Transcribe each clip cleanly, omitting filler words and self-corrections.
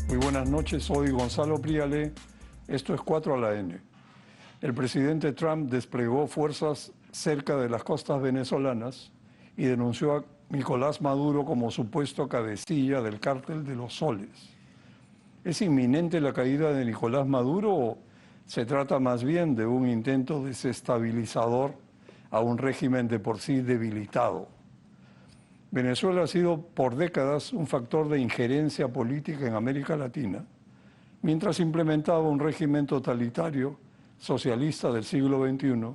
Muy buenas noches, soy Gonzalo Priale. Esto es 4 a la N. El presidente Trump desplegó fuerzas cerca de las costas venezolanas y denunció a Nicolás Maduro como supuesto cabecilla del cártel de los soles. ¿Es inminente la caída de Nicolás Maduro o se trata más bien de un intento desestabilizador a un régimen de por sí debilitado? Venezuela ha sido por décadas un factor de injerencia política en América Latina, mientras implementaba un régimen totalitario socialista del siglo XXI,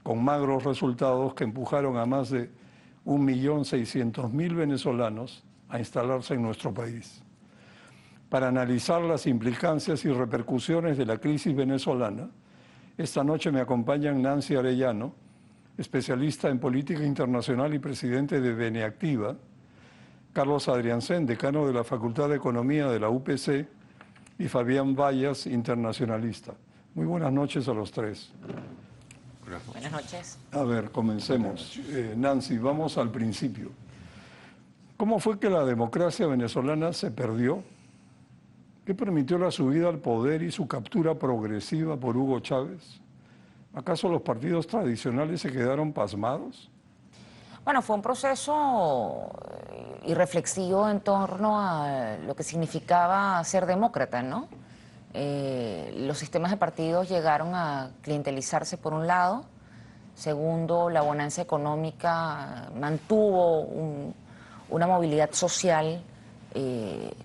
con magros resultados que empujaron a más de 1.600.000 venezolanos a instalarse en nuestro país. Para analizar las implicancias y repercusiones de la crisis venezolana, esta noche me acompañan Nancy Arellano, especialista en política internacional y presidente de Beneactiva, Carlos Adriancén, decano de la Facultad de Economía de la UPC, y Fabián Vallas, internacionalista. Muy buenas noches a los tres. Buenas noches. A ver, comencemos. Nancy, vamos al principio. ¿Cómo fue que la democracia venezolana se perdió? ¿Qué permitió la subida al poder y su captura progresiva por Hugo Chávez? ¿Acaso los partidos tradicionales se quedaron pasmados? Bueno, fue un proceso irreflexivo en torno a lo que significaba ser demócrata, ¿no? Los sistemas de partidos llegaron a clientelizarse por un lado. Segundo, la bonanza económica mantuvo una movilidad social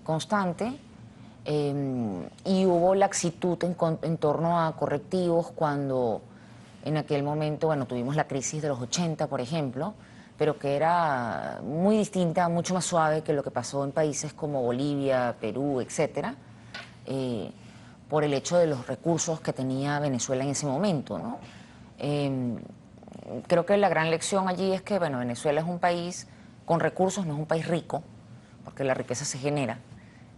constante. Y hubo laxitud en torno a correctivos cuando en aquel momento, bueno, tuvimos la crisis de los 80, por ejemplo, pero que era muy distinta, mucho más suave que lo que pasó en países como Bolivia, Perú, etcétera, por el hecho de los recursos que tenía Venezuela en ese momento, ¿no? Creo que la gran lección allí es que, bueno, Venezuela es un país con recursos, no es un país rico, porque la riqueza se genera.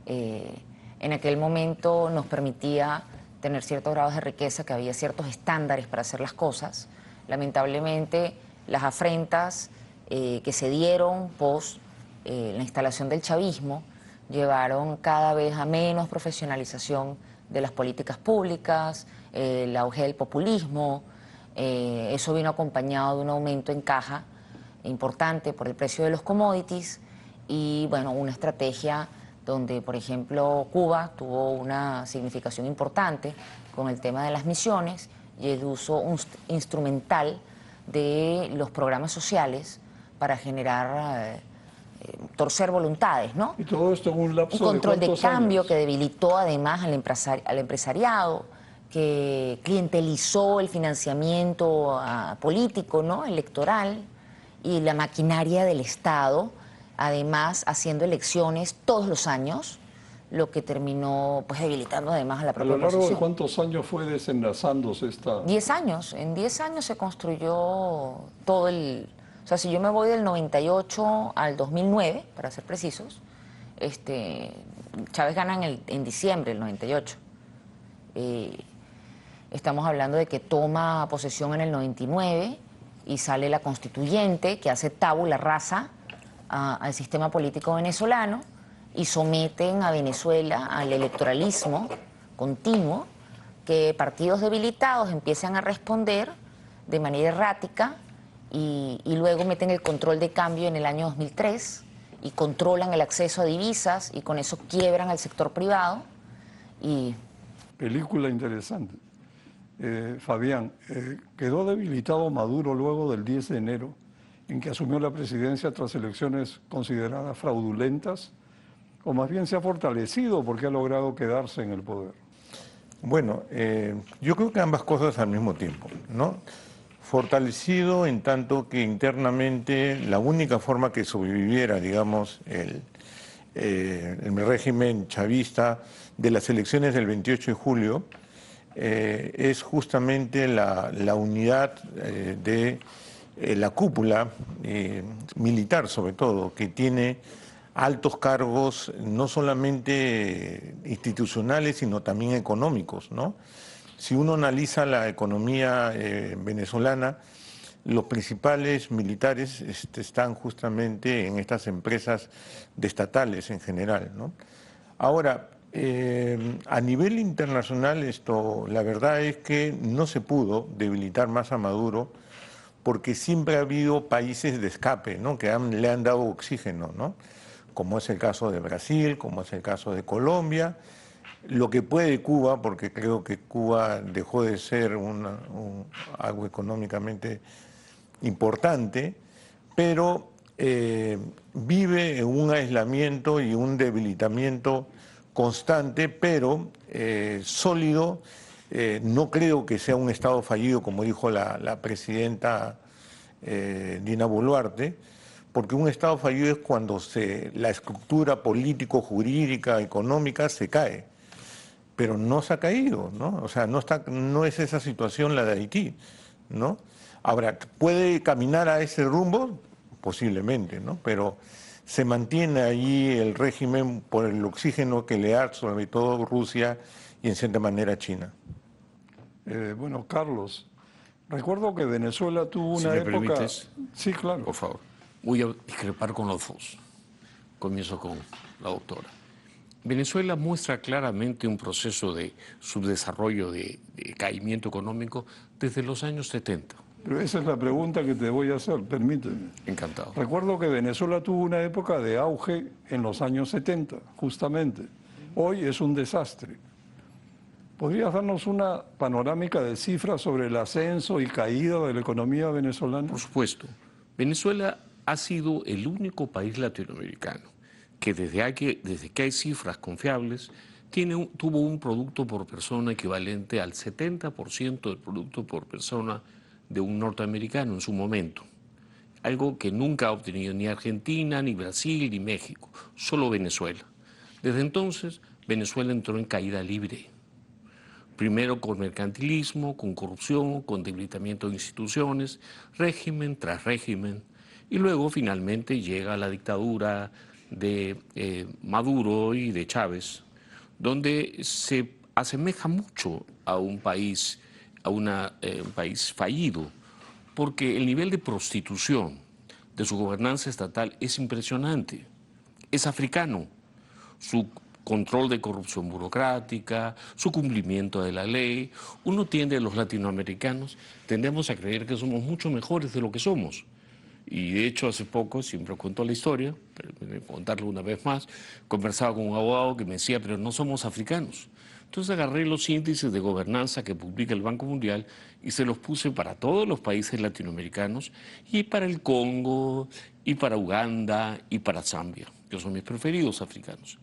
En aquel momento nos permitía tener ciertos grados de riqueza, que había ciertos estándares para hacer las cosas. Lamentablemente, las afrentas que se dieron post la instalación del chavismo llevaron cada vez a menos profesionalización de las políticas públicas, el auge del populismo. Eso vino acompañado de un aumento en caja importante por el precio de los commodities y, bueno, una estrategia donde, por ejemplo, Cuba tuvo una significación importante con el tema de las misiones y el uso instrumental de los programas sociales para generar, torcer voluntades, ¿no? Y todo esto en un lapso de control de cambio años. Que debilitó además al empresariado, que clientelizó el financiamiento político, ¿no?, electoral, y la maquinaria del Estado, además haciendo elecciones todos los años, lo que terminó pues debilitando además a la propia oposición. ¿A lo largo de cuántos años fue desenlazándose esta...? 10 años. En 10 años se construyó todo el... O sea, si yo me voy del 98 al 2009, para ser precisos, Chávez gana en diciembre del 98. Estamos hablando de que toma posesión en el 99 y sale la constituyente que hace tabula rasa al sistema político venezolano y someten a Venezuela al electoralismo continuo, que partidos debilitados empiezan a responder de manera errática y luego meten el control de cambio en el año 2003 y controlan el acceso a divisas y con eso quiebran al sector privado. Película interesante. Fabián, ¿quedó debilitado Maduro luego del 10 de enero, en que asumió la presidencia tras elecciones consideradas fraudulentas, o más bien se ha fortalecido porque ha logrado quedarse en el poder? Bueno, yo creo que ambas cosas al mismo tiempo, ¿no? Fortalecido en tanto que internamente la única forma que sobreviviera, digamos, el régimen chavista de las elecciones del 28 de julio es justamente la unidad de la cúpula militar, sobre todo, que tiene altos cargos no solamente institucionales, sino también económicos, ¿no? Si uno analiza la economía venezolana, los principales militares están justamente en estas empresas estatales en general, ¿no? Ahora, A nivel internacional la verdad es que no se pudo debilitar más a Maduro porque siempre ha habido países de escape, ¿no? Que le han dado oxígeno, ¿no? Como es el caso de Brasil, como es el caso de Colombia, lo que puede Cuba, porque creo que Cuba dejó de ser algo económicamente importante, pero vive en un aislamiento y un debilitamiento constante, pero sólido. No creo que sea un Estado fallido, como dijo la presidenta Dina Boluarte, porque un Estado fallido es cuando la estructura político-jurídica, económica se cae, pero no se ha caído, ¿no? O sea, no es esa situación la de Haití, ¿no? Ahora, ¿puede caminar a ese rumbo? Posiblemente, ¿no? Pero se mantiene allí el régimen por el oxígeno que le da sobre todo Rusia y en cierta manera China. Bueno, Carlos, recuerdo que Venezuela tuvo Si una me época... permites, Sí, claro. por favor. Voy a discrepar con los dos. Comienzo con la doctora. Venezuela muestra claramente un proceso de subdesarrollo, de caimiento económico desde los años 70. Pero esa es la pregunta que te voy a hacer, permíteme. Encantado. Recuerdo que Venezuela tuvo una época de auge en los años 70, justamente. Hoy es un desastre. ¿Podrías darnos una panorámica de cifras sobre el ascenso y caída de la economía venezolana? Por supuesto. Venezuela ha sido el único país latinoamericano que desde que hay cifras confiables tuvo un producto por persona equivalente al 70% del producto por persona de un norteamericano en su momento. Algo que nunca ha obtenido ni Argentina, ni Brasil, ni México, solo Venezuela. Desde entonces, Venezuela entró en caída libre. Primero con mercantilismo, con corrupción, con debilitamiento de instituciones, régimen tras régimen. Y luego finalmente llega la dictadura de Maduro y de Chávez, donde se asemeja mucho a un país, un país fallido, porque el nivel de prostitución de su gobernanza estatal es impresionante. Es africano. Su control de corrupción burocrática, su cumplimiento de la ley. Uno tiende, los latinoamericanos, tendemos a creer que somos mucho mejores de lo que somos. Y de hecho hace poco, siempre cuento la historia, pero voy a contarlo una vez más, conversaba con un abogado que me decía, pero no somos africanos. Entonces agarré los índices de gobernanza que publica el Banco Mundial y se los puse para todos los países latinoamericanos y para el Congo, y para Uganda, y para Zambia, que son mis preferidos africanos.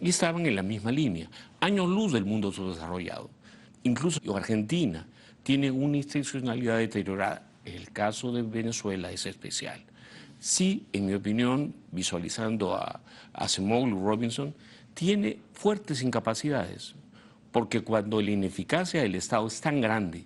Y estaban en la misma línea, años luz del mundo subdesarrollado. Incluso Argentina tiene una institucionalidad deteriorada. El caso de Venezuela es especial. Sí, en mi opinión, visualizando a Acemoglu Robinson, tiene fuertes incapacidades, porque cuando la ineficacia del Estado es tan grande,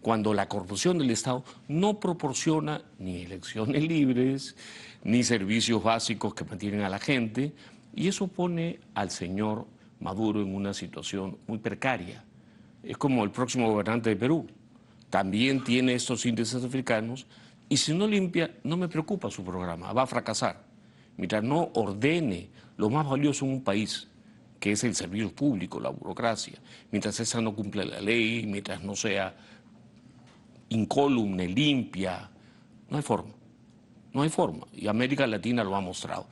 cuando la corrupción del Estado no proporciona ni elecciones libres, ni servicios básicos que mantienen a la gente, y eso pone al señor Maduro en una situación muy precaria. Es como el próximo gobernante de Perú. También tiene estos índices africanos y si no limpia, no me preocupa su programa, va a fracasar. Mientras no ordene lo más valioso en un país, que es el servicio público, la burocracia, mientras esa no cumpla la ley, mientras no sea incólume, limpia, no hay forma. No hay forma. Y América Latina lo ha mostrado.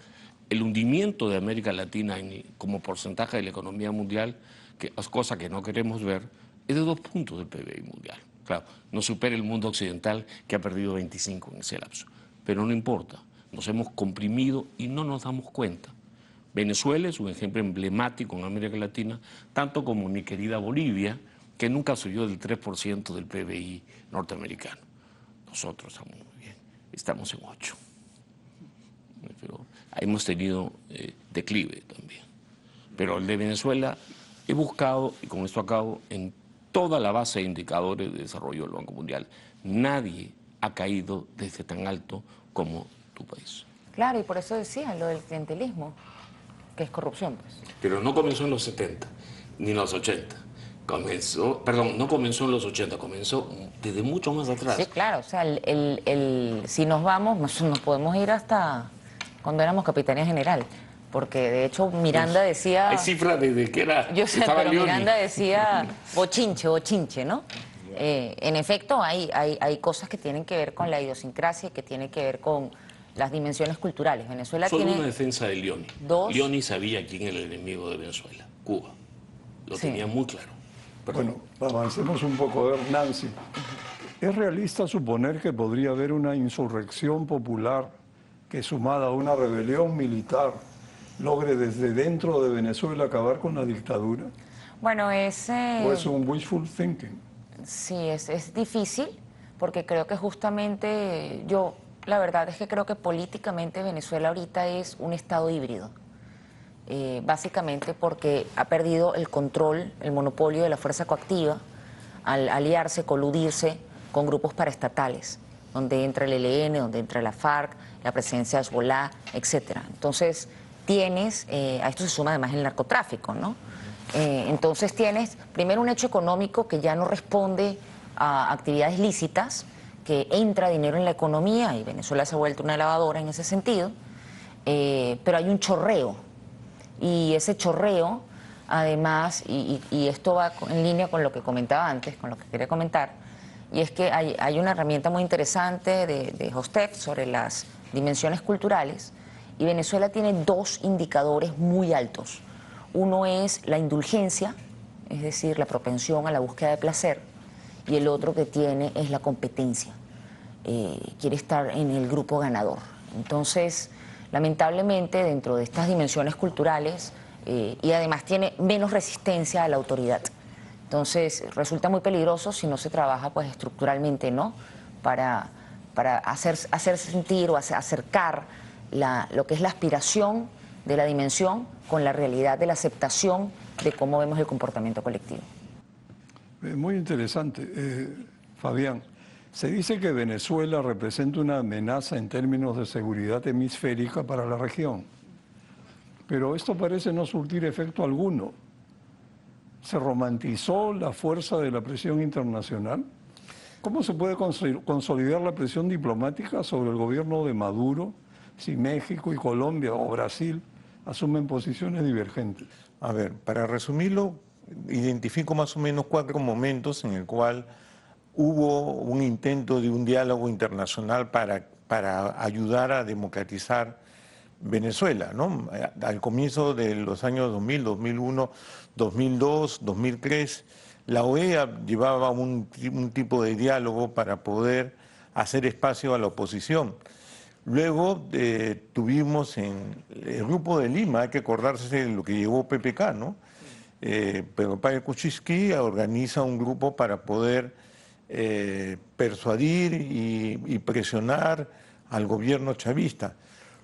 El hundimiento de América Latina como porcentaje de la economía mundial, que es cosa que no queremos ver, es de 2 puntos del PBI mundial. Claro, no supera el mundo occidental que ha perdido 25 en ese lapso. Pero no importa, nos hemos comprimido y no nos damos cuenta. Venezuela es un ejemplo emblemático en América Latina, tanto como mi querida Bolivia, que nunca subió del 3% del PBI norteamericano. Nosotros estamos muy bien, estamos en 8%. Pero hemos tenido declive también. Pero el de Venezuela he buscado, y con esto acabo, en toda la base de indicadores de desarrollo del Banco Mundial. Nadie ha caído desde tan alto como tu país. Claro, y por eso decía lo del clientelismo, que es corrupción, pues. Pero no comenzó en los 70, ni en los 80. No comenzó en los 80, comenzó desde mucho más atrás. Sí, claro, o sea, si nos vamos, nos podemos ir hasta cuando éramos Capitanía General. porque de hecho Miranda decía... Hay cifras desde que era... Yo sé, estaba pero Leoni. Miranda decía bochinche, ¿no? En efecto, hay cosas que tienen que ver con la idiosincrasia, que tienen que ver con las dimensiones culturales. Venezuela Solo tiene una defensa de Leoni. dos... Leoni sabía quién era el enemigo de Venezuela, Cuba. Lo Sí. tenía muy claro. Perdón. Bueno, avancemos un poco. A ver, Nancy, ¿es realista suponer que podría haber una insurrección popular que, sumada a una rebelión militar, logre desde dentro de Venezuela acabar con la dictadura? Bueno, ¿O es un wishful thinking? sí, es difícil, porque creo que justamente la verdad es que creo que políticamente Venezuela ahorita es un estado híbrido. Básicamente porque ha perdido el control, el monopolio de la fuerza coactiva al aliarse, coludirse con grupos paraestatales, donde entra el ELN, donde entra la FARC, la presidencia de Hezbollah, etcétera. Entonces tienes, a esto se suma además el narcotráfico, ¿no? Entonces tienes primero un hecho económico que ya no responde a actividades lícitas, que entra dinero en la economía y Venezuela se ha vuelto una lavadora en ese sentido, pero hay un chorreo. Y ese chorreo, además, y esto va en línea con lo que comentaba antes, con lo que quería comentar, y es que hay una herramienta muy interesante de Hostef sobre las dimensiones culturales, y Venezuela tiene dos indicadores muy altos. Uno es la indulgencia, es decir, la propensión a la búsqueda de placer, y el otro que tiene es la competencia. Quiere estar en el grupo ganador. Entonces, lamentablemente, dentro de estas dimensiones culturales, y además tiene menos resistencia a la autoridad. Entonces, resulta muy peligroso si no se trabaja pues estructuralmente, ¿no? Para hacer sentir o acercar lo que es la aspiración de la dimensión con la realidad de la aceptación de cómo vemos el comportamiento colectivo. Muy interesante. Fabián, se dice que Venezuela representa una amenaza en términos de seguridad hemisférica para la región, pero esto parece no surtir efecto alguno. ¿Se romantizó la fuerza de la presión internacional? ¿Cómo se puede consolidar la presión diplomática sobre el gobierno de Maduro si México y Colombia o Brasil asumen posiciones divergentes? A ver, para resumirlo, identifico más o menos 4 momentos en el cual hubo un intento de un diálogo internacional para ayudar a democratizar Venezuela, ¿no? Al comienzo de los años 2000, 2001, 2002, 2003, la OEA llevaba un tipo de diálogo para poder hacer espacio a la oposición. Luego tuvimos en el Grupo de Lima, hay que acordarse de lo que llevó PPK, ¿no? Pero Páez Kuczynski organiza un grupo para poder persuadir y presionar al gobierno chavista.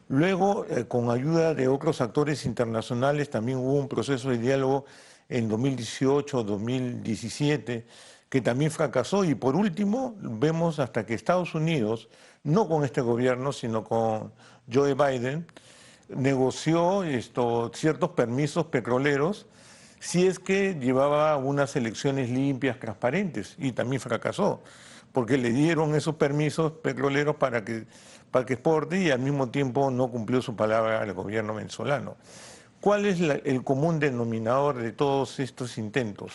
Luego, con ayuda de otros actores internacionales, también hubo un proceso de diálogo en 2018, 2017, que también fracasó. Y por último, vemos hasta que Estados Unidos, no con este gobierno, sino con Joe Biden, negoció ciertos permisos petroleros si es que llevaba unas elecciones limpias, transparentes, y también fracasó, porque le dieron esos permisos petroleros para que exporte y al mismo tiempo no cumplió su palabra al gobierno venezolano. ¿Cuál es el común denominador de todos estos intentos?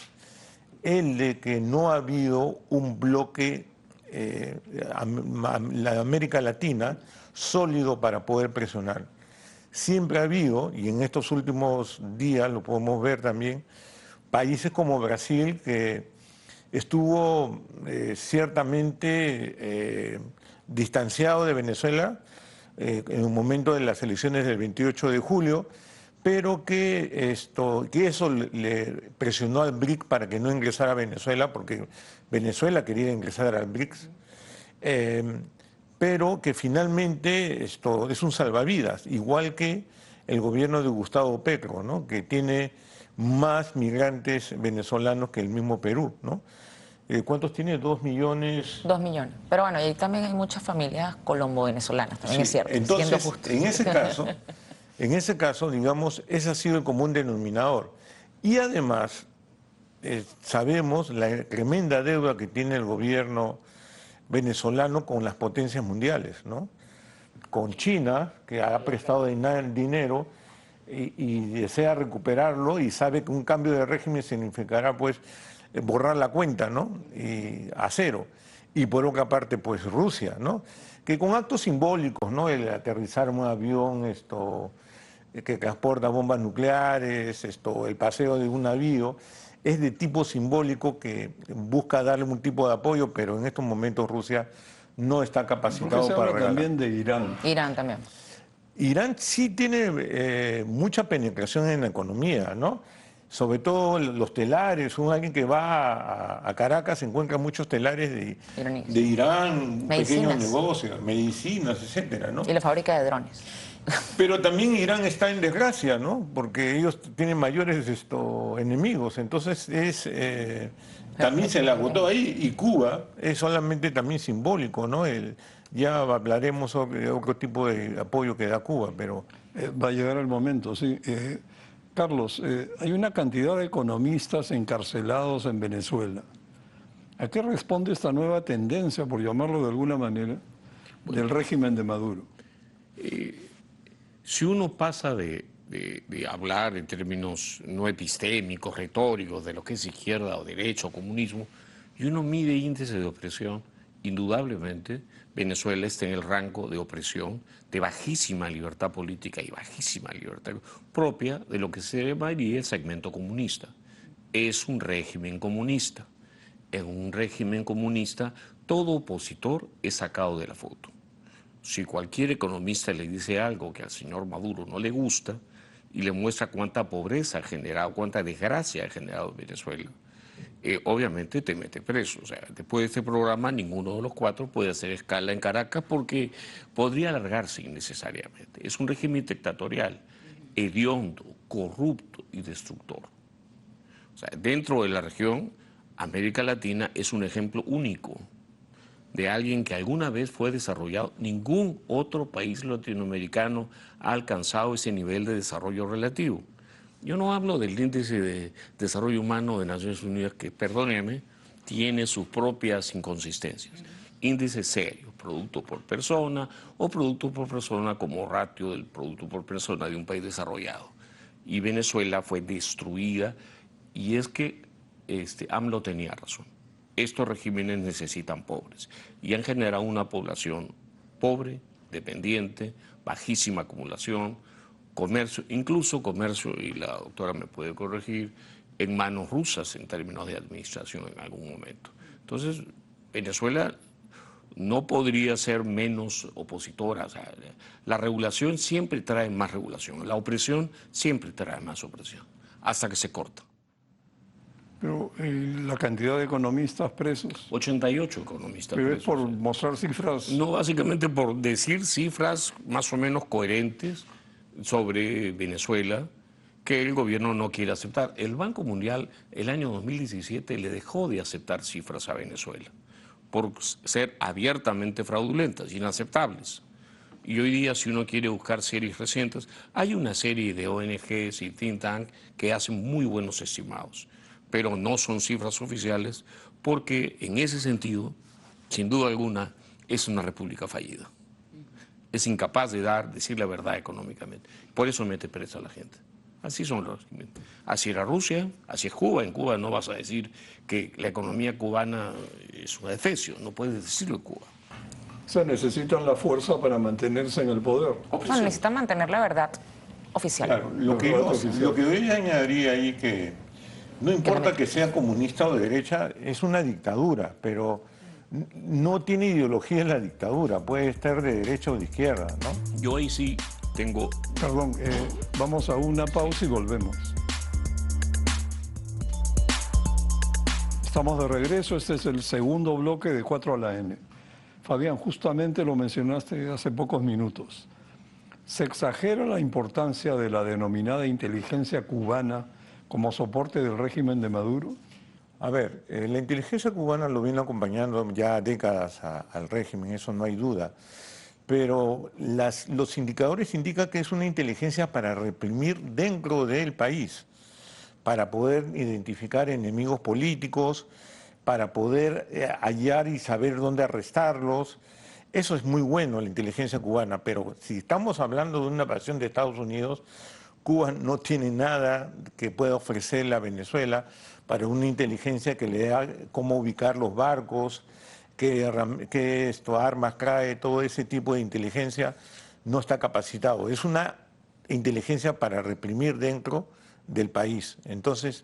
El de que no ha habido un bloque, la América Latina, sólido para poder presionar. Siempre ha habido, y en estos últimos días lo podemos ver también, países como Brasil, que estuvo ciertamente distanciado de Venezuela en un momento de las elecciones del 28 de julio, pero que eso le presionó al BRIC para que no ingresara a Venezuela, porque Venezuela quería ingresar al BRICS. Pero que finalmente esto es un salvavidas, igual que el gobierno de Gustavo Petro, ¿no? Que tiene más migrantes venezolanos que el mismo Perú, ¿no? ¿Cuántos tiene? 2 millones. 2 millones. Pero bueno, y ahí también hay muchas familias colombo-venezolanas, también es cierto. Entonces, en ese caso, digamos, ese ha sido el común denominador. Y además, sabemos la tremenda deuda que tiene el gobierno venezolano con las potencias mundiales, ¿no? Con China, que ha prestado dinero, y desea recuperarlo y sabe que un cambio de régimen significará pues borrar la cuenta, ¿no? Y a cero. Y por otra parte, pues Rusia, ¿no? Que con actos simbólicos, ¿no? El aterrizar un avión, que transporta bombas nucleares, el paseo de un navío, es de tipo simbólico que busca darle un tipo de apoyo, pero en estos momentos Rusia no está Porque capacitado se para habla regalar. también de Irán. Irán también. Irán sí tiene mucha penetración en la economía, ¿no? Sobre todo los telares. Alguien que va a Caracas encuentra muchos telares Iraníes. de Irán, pequeños Medicinas. negocios, medicinas, etcétera, ¿no? Y la fábrica de drones. Pero también Irán está en desgracia, ¿no? Porque ellos tienen mayores enemigos. Entonces también se le agotó ahí. Y Cuba es solamente también simbólico, ¿no? Ya hablaremos sobre otro tipo de apoyo que da Cuba, pero... Va a llegar el momento, sí. Carlos, hay una cantidad de economistas encarcelados en Venezuela. ¿A qué responde esta nueva tendencia, por llamarlo de alguna manera, del régimen de Maduro? Si uno pasa de hablar en términos no epistémicos, retóricos, de lo que es izquierda o derecha o comunismo, y uno mide índices de opresión, indudablemente Venezuela está en el rango de opresión, de bajísima libertad política y bajísima libertad propia de lo que se llamaría el segmento comunista. Es un régimen comunista. En un régimen comunista, todo opositor es sacado de la foto. Si cualquier economista le dice algo que al señor Maduro no le gusta y le muestra cuánta pobreza ha generado, cuánta desgracia ha generado en Venezuela, obviamente te mete preso. O sea, después de este programa ninguno de los cuatro puede hacer escala en Caracas porque podría alargarse innecesariamente. Es un régimen dictatorial, hediondo, corrupto y destructor. O sea, dentro de la región, América Latina es un ejemplo único de alguien que alguna vez fue desarrollado. Ningún otro país latinoamericano ha alcanzado ese nivel de desarrollo relativo. Yo no hablo del índice de desarrollo humano de Naciones Unidas, que, perdóneme, tiene sus propias inconsistencias. Índice serio, producto por persona o producto por persona como ratio del producto por persona de un país desarrollado. Y Venezuela fue destruida, y es que AMLO tenía razón. Estos regímenes necesitan pobres y han generado una población pobre, dependiente, bajísima acumulación, comercio, incluso comercio, y la doctora me puede corregir, en manos rusas en términos de administración en algún momento. Entonces, Venezuela no podría ser menos opositora. O sea, la regulación siempre trae más regulación, la opresión siempre trae más opresión, hasta que se corta. Pero la cantidad de economistas presos. 88 economistas Pero presos. es por mostrar cifras. No, básicamente por decir cifras más o menos coherentes sobre Venezuela que el gobierno no quiere aceptar. El Banco Mundial el año 2017 le dejó de aceptar cifras a Venezuela por ser abiertamente fraudulentas, inaceptables. Y hoy día, si uno quiere buscar series recientes, hay una serie de ONGs y think tank que hacen muy buenos estimados, pero no son cifras oficiales porque en ese sentido, sin duda alguna, es una república fallida. Es incapaz de decir la verdad económicamente. Por eso mete presa a la gente. Así son los. Así era Rusia, así es Cuba. En Cuba no vas a decir que la economía cubana es un adefesio, no puedes decirlo en Cuba. O sea, necesitan la fuerza para mantenerse en el poder. Bueno, necesitan mantener la verdad oficial. Claro, lo que yo añadiría ahí que no importa que sea comunista o de derecha, es una dictadura, pero no tiene ideología en la dictadura, puede estar de derecha o de izquierda, ¿no? Yo ahí sí tengo... Perdón, vamos a una pausa y volvemos. Estamos de regreso, este es el segundo bloque de 4 a la N. Fabián, justamente lo mencionaste hace pocos minutos. ¿Se exagera la importancia de la denominada inteligencia cubana como soporte del régimen de Maduro? A ver, la inteligencia cubana lo viene acompañando ya décadas al régimen, eso no hay duda. Pero los indicadores indican que es una inteligencia para reprimir dentro del país, para poder identificar enemigos políticos, para poder hallar y saber dónde arrestarlos. Eso es muy bueno, la inteligencia cubana, pero si estamos hablando de una invasión de Estados Unidos, Cuba no tiene nada que pueda ofrecerle a Venezuela para una inteligencia que le da cómo ubicar los barcos, qué armas trae, todo ese tipo de inteligencia no está capacitado. Es una inteligencia para reprimir dentro del país. Entonces,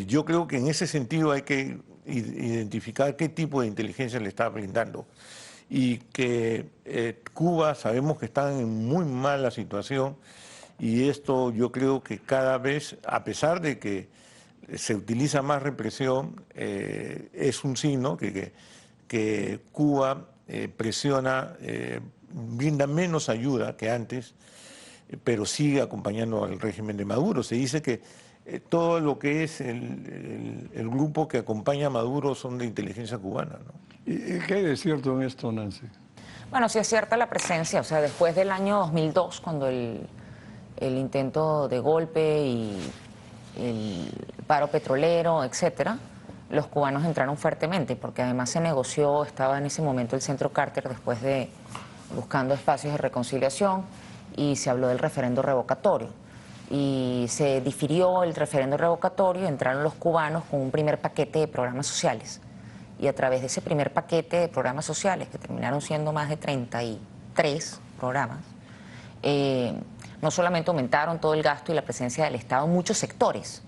yo creo que en ese sentido hay que identificar qué tipo de inteligencia le está brindando. Y que Cuba sabemos que está en muy mala situación, y esto yo creo que cada vez, a pesar de que se utiliza más represión, es un signo que Cuba presiona, brinda menos ayuda que antes, pero sigue acompañando al régimen de Maduro. Se dice que todo lo que es el grupo que acompaña a Maduro son de inteligencia cubana, ¿no? ¿Y qué hay de cierto en esto, Nancy? Bueno, sí es cierta la presencia, o sea, después del año 2002, cuando el intento de golpe y el paro petrolero, etcétera, los cubanos entraron fuertemente, porque además se negoció, estaba en ese momento el Centro Carter después de buscando espacios de reconciliación, y se habló del referendo revocatorio. Y se difirió el referendo revocatorio, entraron los cubanos con un primer paquete de programas sociales. Y a través de ese primer paquete de programas sociales, que terminaron siendo más de 33 programas, no solamente aumentaron todo el gasto y la presencia del Estado en muchos sectores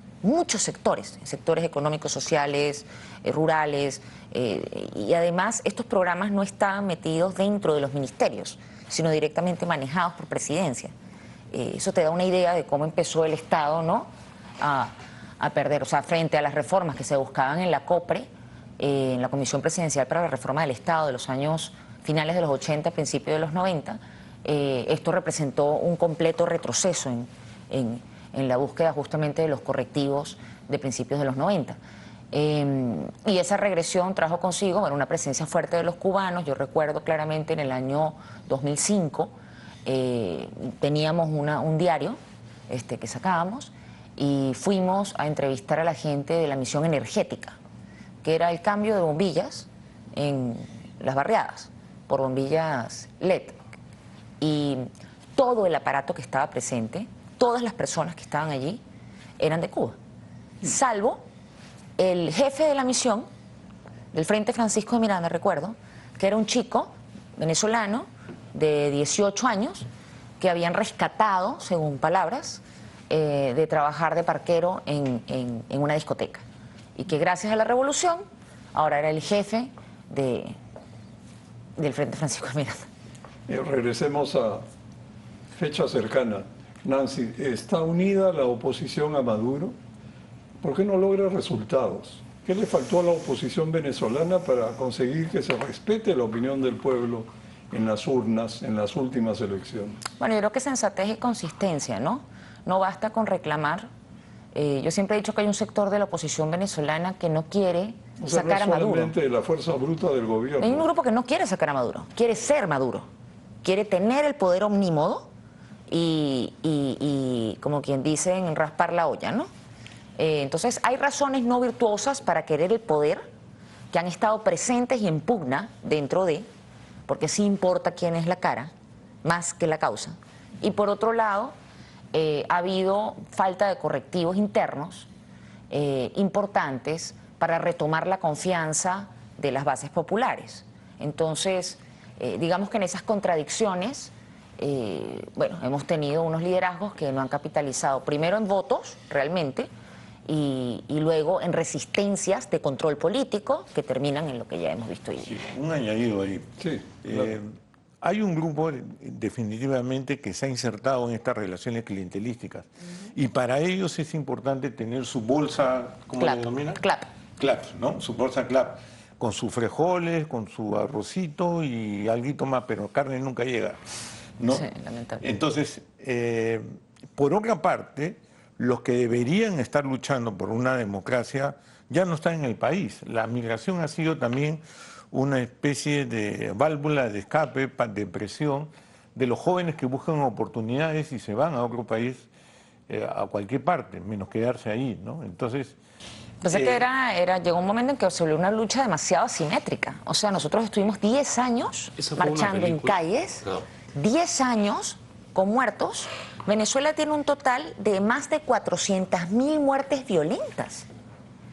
económicos, sociales, rurales, y además estos programas no estaban metidos dentro de los ministerios, sino directamente manejados por presidencia. Eso te da una idea de cómo empezó el Estado, ¿no?, a perder, o sea, frente a las reformas que se buscaban en la COPRE, en la Comisión Presidencial para la Reforma del Estado de los años finales de los 80, principios de los 90, esto representó un completo retroceso en la búsqueda justamente de los correctivos de principios de los 90. Y esa regresión trajo consigo, bueno, una presencia fuerte de los cubanos. Yo recuerdo claramente en el año 2005 teníamos un diario que sacábamos, y fuimos a entrevistar a la gente de la misión energética, que era el cambio de bombillas en las barriadas por bombillas LED. Y todo el aparato que estaba presente, todas las personas que estaban allí, eran de Cuba, salvo el jefe de la misión del Frente Francisco de Miranda, recuerdo, que era un chico venezolano de 18 años que habían rescatado, según palabras, de trabajar de parquero en una discoteca, y que gracias a la revolución ahora era el jefe del Frente Francisco de Miranda. Regresemos a fecha cercana. Nancy, ¿está unida la oposición a Maduro? ¿Por qué no logra resultados? ¿Qué le faltó a la oposición venezolana para conseguir que se respete la opinión del pueblo en las urnas, en las últimas elecciones? Bueno, yo creo que sensatez y consistencia, ¿no? No basta con reclamar. Yo siempre he dicho que hay un sector de la oposición venezolana que no quiere sacar a Maduro. No solamente la fuerza bruta del gobierno. Hay un grupo que no quiere sacar a Maduro, quiere ser Maduro, quiere tener el poder omnímodo y como quien dice, en raspar la olla, ¿no? Entonces hay razones no virtuosas para querer el poder que han estado presentes y en pugna dentro de, porque sí importa quién es la cara, más que la causa. Y por otro lado, ha habido falta de correctivos internos importantes para retomar la confianza de las bases populares. Entonces, digamos que en esas contradicciones, bueno, hemos tenido unos liderazgos que no han capitalizado, primero en votos, realmente, y luego en resistencias de control político que terminan en lo que ya hemos visto hoy. Sí, un añadido ahí. Sí, claro. Hay un grupo definitivamente que se ha insertado en estas relaciones clientelísticas, y para ellos es importante tener su bolsa, ¿cómo Clap, le denominan? clap. Clap, ¿no? Su bolsa clap, con sus frijoles, con su arrocito y alguito más, pero carne nunca llega, ¿no? Sí, lamentable. Entonces, por otra parte, los que deberían estar luchando por una democracia ya no están en el país. La migración ha sido también una especie de válvula de escape, de presión de los jóvenes que buscan oportunidades y se van a otro país, a cualquier parte, menos quedarse ahí, ¿no? Entonces... Entonces que llegó un momento en que se volvió una lucha demasiado asimétrica. O sea, nosotros estuvimos 10 años Esa fue una marchando en película. calles, Claro. 10 años con muertos, Venezuela tiene un total de más de 400.000 muertes violentas.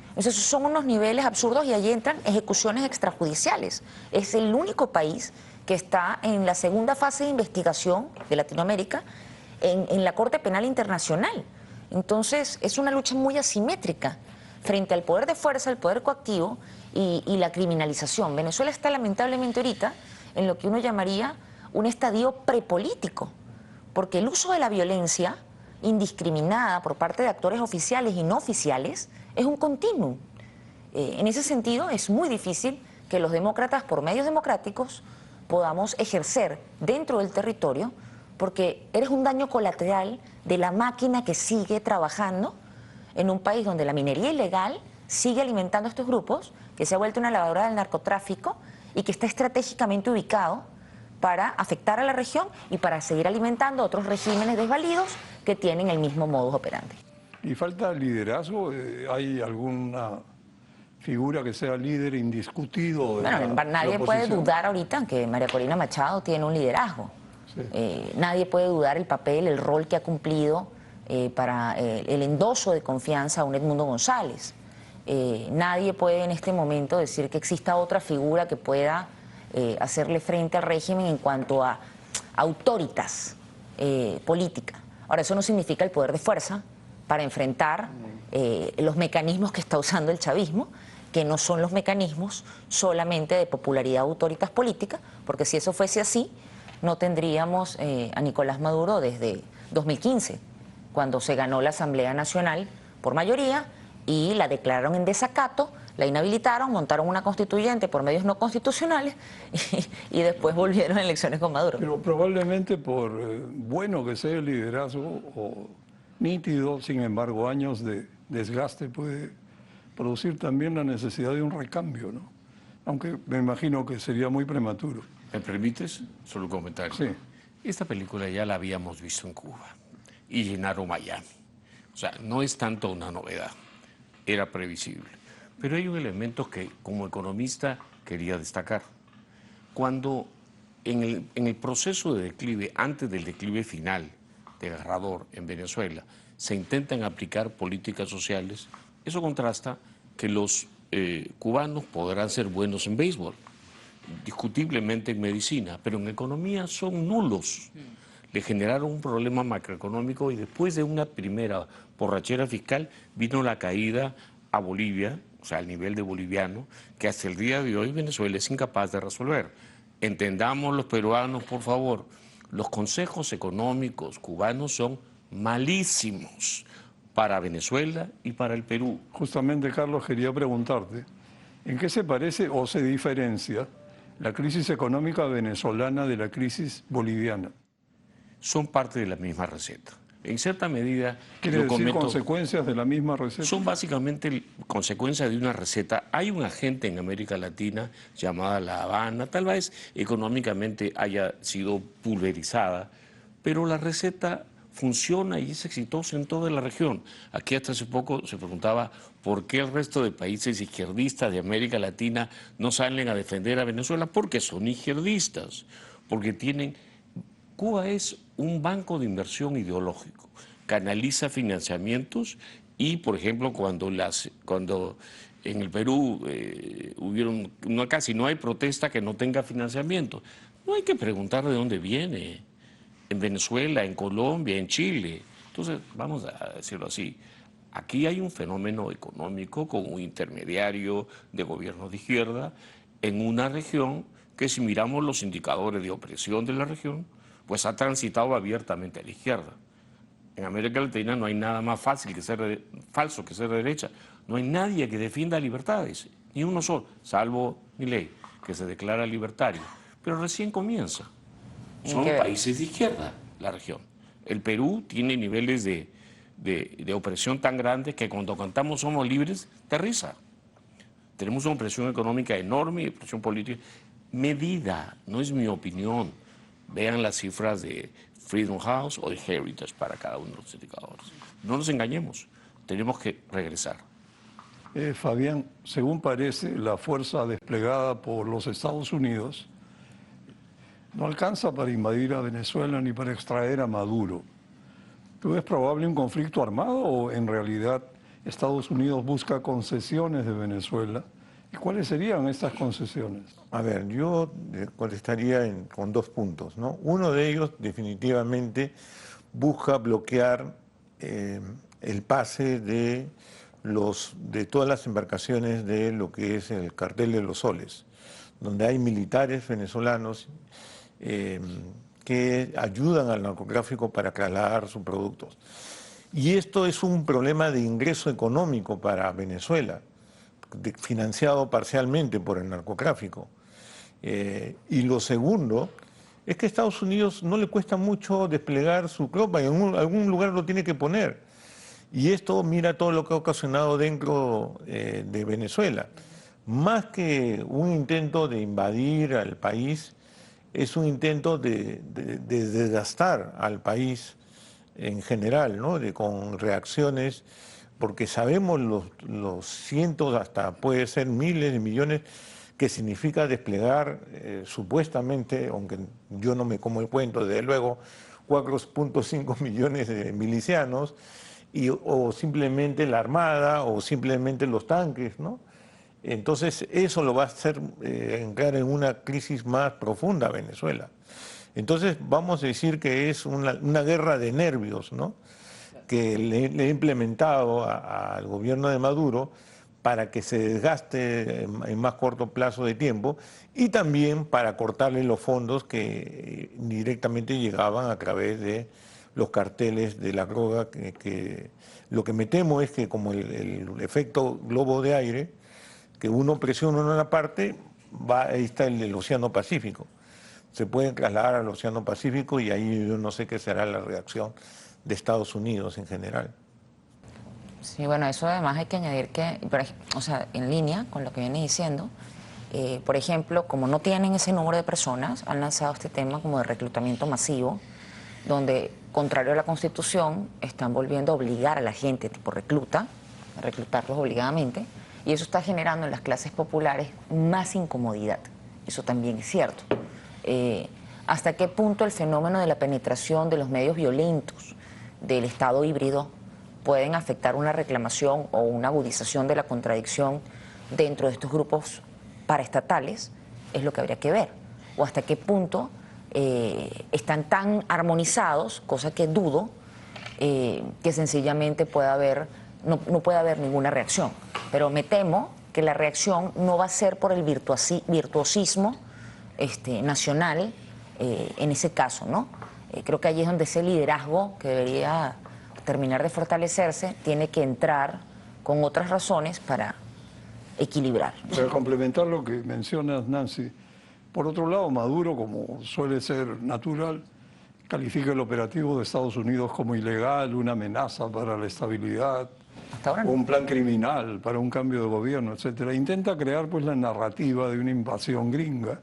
Entonces, esos son unos niveles absurdos y allí entran ejecuciones extrajudiciales. Es el único país que está en la segunda fase de investigación de Latinoamérica en la Corte Penal Internacional. Entonces, es una lucha muy asimétrica frente al poder de fuerza, el poder coactivo y la criminalización. Venezuela está lamentablemente ahorita en lo que uno llamaría un estadio prepolítico, porque el uso de la violencia indiscriminada por parte de actores oficiales y no oficiales es un continuum. En ese sentido, es muy difícil que los demócratas, por medios democráticos, podamos ejercer dentro del territorio, porque eres un daño colateral de la máquina que sigue trabajando en un país donde la minería ilegal sigue alimentando a estos grupos, que se ha vuelto una lavadora del narcotráfico y que está estratégicamente ubicado para afectar a la región y para seguir alimentando otros regímenes desvalidos que tienen el mismo modus operandi. ¿Y falta liderazgo? ¿Hay alguna figura que sea líder indiscutido? Bueno, nadie puede dudar ahorita que María Corina Machado tiene un liderazgo. Sí. Nadie puede dudar el papel, el rol que ha cumplido para el endoso de confianza a un Edmundo González. Nadie puede en este momento decir que exista otra figura que pueda hacerle frente al régimen en cuanto a autoritas política. Ahora, eso no significa el poder de fuerza para enfrentar los mecanismos que está usando el chavismo, que no son los mecanismos solamente de popularidad de autoritas políticas, porque si eso fuese así, no tendríamos a Nicolás Maduro desde 2015, cuando se ganó la Asamblea Nacional por mayoría y la declararon en desacato, la inhabilitaron, montaron una constituyente por medios no constitucionales y después volvieron a elecciones con Maduro. Pero probablemente por bueno que sea el liderazgo o nítido, sin embargo, años de desgaste puede producir también la necesidad de un recambio, ¿no? Aunque me imagino que sería muy prematuro. ¿Me permites? Solo un comentario. Sí. Esta película ya la habíamos visto en Cuba y llenaron Miami. O sea, no es tanto una novedad, era previsible. Pero hay un elemento que como economista quería destacar. Cuando en el proceso de declive, antes del declive final desgarrador en Venezuela, se intentan aplicar políticas sociales, eso contrasta que los cubanos podrán ser buenos en béisbol, discutiblemente en medicina, pero en economía son nulos. Le generaron un problema macroeconómico y después de una primera borrachera fiscal vino la caída a Bolivia, o sea, al nivel de boliviano, que hasta el día de hoy Venezuela es incapaz de resolver. Entendamos los peruanos, por favor, los consejos económicos cubanos son malísimos para Venezuela y para el Perú. Justamente, Carlos, quería preguntarte, ¿en qué se parece o se diferencia la crisis económica venezolana de la crisis boliviana? Son parte de la misma receta. En cierta medida, ¿Quiere decir consecuencias de la misma receta? Son básicamente consecuencias de una receta. Hay un agente en América Latina llamada La Habana, tal vez económicamente haya sido pulverizada, pero la receta funciona y es exitosa en toda la región. Aquí hasta hace poco se preguntaba por qué el resto de países izquierdistas de América Latina no salen a defender a Venezuela, porque son izquierdistas, porque tienen... Cuba es un banco de inversión ideológico, canaliza financiamientos y, por ejemplo, cuando en el Perú casi no hay protesta que no tenga financiamiento, no hay que preguntar de dónde viene. En Venezuela, en Colombia, en Chile. Entonces, vamos a decirlo así, aquí hay un fenómeno económico con un intermediario de gobierno de izquierda en una región que, si miramos los indicadores de opresión de la región, pues ha transitado abiertamente a la izquierda. En América Latina no hay nada más falso que ser de derecha. No hay nadie que defienda libertades, ni uno solo, salvo Milei, que se declara libertario. Pero recién comienza. Son países de izquierda la región. El Perú tiene niveles de opresión tan grandes que cuando cantamos somos libres, de risa. Tenemos una opresión económica enorme y opresión política medida, no es mi opinión. Vean las cifras de Freedom House o de Heritage para cada uno de los indicadores. No nos engañemos, tenemos que regresar. Fabián, según parece, la fuerza desplegada por los Estados Unidos no alcanza para invadir a Venezuela ni para extraer a Maduro. ¿Tú ves probable un conflicto armado o en realidad Estados Unidos busca concesiones de Venezuela? ¿Y cuáles serían estas concesiones? A ver, yo contestaría con 2 puntos, ¿no? Uno de ellos definitivamente busca bloquear el pase de todas las embarcaciones de lo que es el Cartel de los Soles, donde hay militares venezolanos que ayudan al narcotráfico para trasladar sus productos. Y esto es un problema de ingreso económico para Venezuela, financiado parcialmente por el narcotráfico. Y lo segundo es que a Estados Unidos no le cuesta mucho desplegar su tropa, y en algún lugar lo tiene que poner. Y esto, mira todo lo que ha ocasionado dentro de Venezuela. Más que un intento de invadir al país, es un intento de desgastar al país en general, ¿no? Con reacciones, porque sabemos los cientos, hasta puede ser miles de millones, que significa desplegar supuestamente, aunque yo no me como el cuento, desde luego, 4.5 millones de milicianos, o simplemente la armada, o simplemente los tanques, ¿no? Entonces eso lo va a hacer entrar en una crisis más profunda a Venezuela. Entonces vamos a decir que es una guerra de nervios, ¿no? Que le he implementado al gobierno de Maduro para que se desgaste en más corto plazo de tiempo y también para cortarle los fondos que directamente llegaban a través de los carteles de la droga, que lo que me temo es que como el efecto globo de aire, que uno presiona en una parte, ahí está el Océano Pacífico. Se pueden trasladar al Océano Pacífico y ahí yo no sé qué será la reacción de Estados Unidos en general. Sí, bueno, eso además hay que añadir que, o sea, en línea con lo que viene diciendo, por ejemplo, como no tienen ese número de personas, han lanzado este tema como de reclutamiento masivo, donde, contrario a la Constitución, están volviendo a obligar a la gente, tipo recluta, a reclutarlos obligadamente, y eso está generando en las clases populares más incomodidad. Eso también es cierto. ¿Hasta qué punto el fenómeno de la penetración de los medios violentos del Estado híbrido pueden afectar una reclamación o una agudización de la contradicción dentro de estos grupos paraestatales? Es lo que habría que ver. O hasta qué punto están tan armonizados, cosa que dudo, que sencillamente no puede haber ninguna reacción. Pero me temo que la reacción no va a ser por el virtuosismo nacional en ese caso, ¿no? Creo que allí es donde ese liderazgo que debería terminar de fortalecerse tiene que entrar con otras razones para equilibrar. Para complementar lo que mencionas, Nancy, por otro lado, Maduro, como suele ser natural, califica el operativo de Estados Unidos como ilegal, una amenaza para la estabilidad, Hasta ahora no. un plan criminal para un cambio de gobierno, etcétera. Intenta crear pues la narrativa de una invasión gringa